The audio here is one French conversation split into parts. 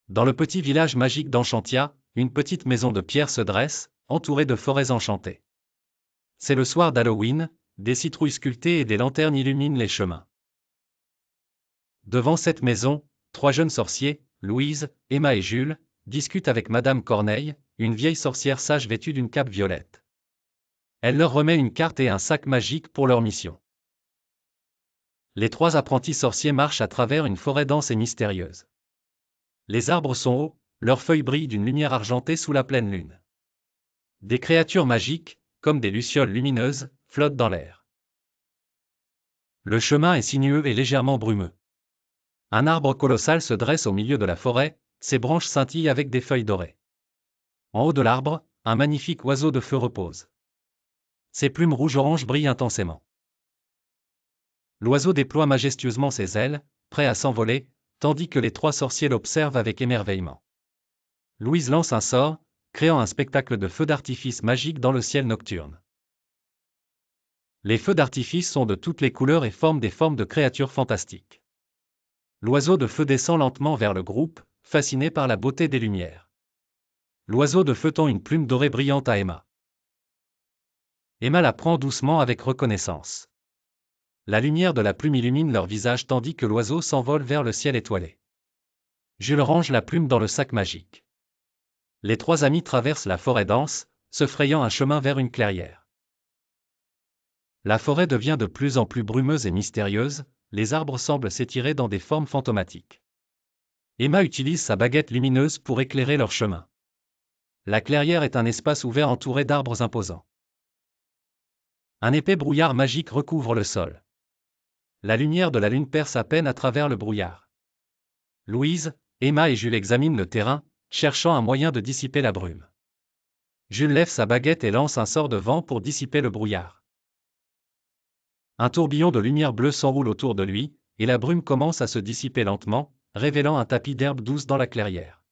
Dans le petit village magique d'Enchantia, une petite maison de pierre se dresse, entourée de forêts enchantées. C'est le soir d'Halloween, des citrouilles sculptées et des lanternes illuminent les chemins. Devant cette maison, 3 jeunes sorciers, Louise, Emma et Jules, discutent avec Madame Corneille, une vieille sorcière sage vêtue d'une cape violette. Elle leur remet une carte et un sac magique pour leur mission. Les 3 apprentis sorciers marchent à travers une forêt dense et mystérieuse. Les arbres sont hauts, leurs feuilles brillent d'une lumière argentée sous la pleine lune. Des créatures magiques, comme des lucioles lumineuses, flottent dans l'air. Le chemin est sinueux et légèrement brumeux. Un arbre colossal se dresse au milieu de la forêt, ses branches scintillent avec des feuilles dorées. En haut de l'arbre, un magnifique oiseau de feu repose. Ses plumes rouge-orange brillent intensément. L'oiseau déploie majestueusement ses ailes, prêt à s'envoler, tandis que les 3 sorciers l'observent avec émerveillement. Louise lance un sort, créant un spectacle de feux d'artifice magiques dans le ciel nocturne. Les feux d'artifice sont de toutes les couleurs et forment des formes de créatures fantastiques. L'oiseau de feu descend lentement vers le groupe, fasciné par la beauté des lumières. L'oiseau de feu tend une plume dorée brillante à Emma. Emma la prend doucement avec reconnaissance. La lumière de la plume illumine leur visage tandis que l'oiseau s'envole vers le ciel étoilé. Jules range la plume dans le sac magique. Les 3 amis traversent la forêt dense, se frayant un chemin vers une clairière. La forêt devient de plus en plus brumeuse et mystérieuse, les arbres semblent s'étirer dans des formes fantomatiques. Emma utilise sa baguette lumineuse pour éclairer leur chemin. La clairière est un espace ouvert entouré d'arbres imposants. Un épais brouillard magique recouvre le sol. La lumière de la lune perce à peine à travers le brouillard. Louise, Emma et Jules examinent le terrain, cherchant un moyen de dissiper la brume. Jules lève sa baguette et lance un sort de vent pour dissiper le brouillard. Un tourbillon de lumière bleue s'enroule autour de lui, et la brume commence à se dissiper lentement, révélant un tapis d'herbe douce dans la clairière.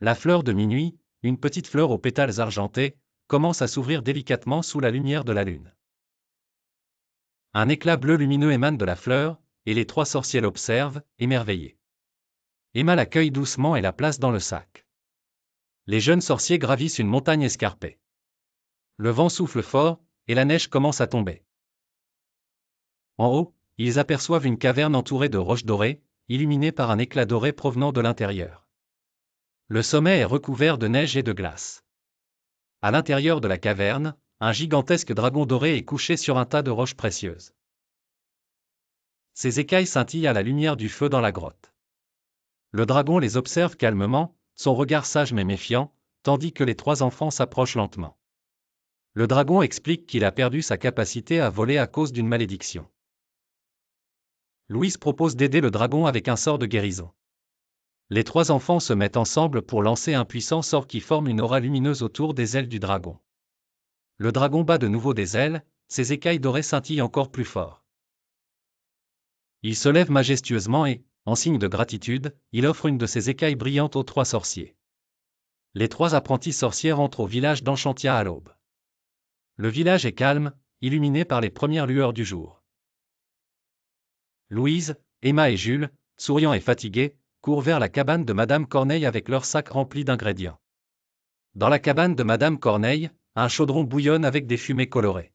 La fleur de minuit, une petite fleur aux pétales argentés, commence à s'ouvrir délicatement sous la lumière de la lune. Un éclat bleu lumineux émane de la fleur, et les 3 sorciers l'observent, émerveillés. Emma l'accueille doucement et la place dans le sac. Les jeunes sorciers gravissent une montagne escarpée. Le vent souffle fort, et la neige commence à tomber. En haut, ils aperçoivent une caverne entourée de roches dorées, illuminée par un éclat doré provenant de l'intérieur. Le sommet est recouvert de neige et de glace. À l'intérieur de la caverne, un gigantesque dragon doré est couché sur un tas de roches précieuses. Ses écailles scintillent à la lumière du feu dans la grotte. Le dragon les observe calmement, son regard sage mais méfiant, tandis que les 3 enfants s'approchent lentement. Le dragon explique qu'il a perdu sa capacité à voler à cause d'une malédiction. Louise propose d'aider le dragon avec un sort de guérison. Les 3 enfants se mettent ensemble pour lancer un puissant sort qui forme une aura lumineuse autour des ailes du dragon. Le dragon bat de nouveau des ailes, ses écailles dorées scintillent encore plus fort. Il se lève majestueusement et, en signe de gratitude, il offre une de ses écailles brillantes aux 3 sorciers. Les 3 apprentis sorciers rentrent au village d'Enchantia à l'aube. Le village est calme, illuminé par les premières lueurs du jour. Louise, Emma et Jules, souriants et fatigués, courent vers la cabane de Madame Corneille avec leur sac rempli d'ingrédients. Dans la cabane de Madame Corneille, un chaudron bouillonne avec des fumées colorées.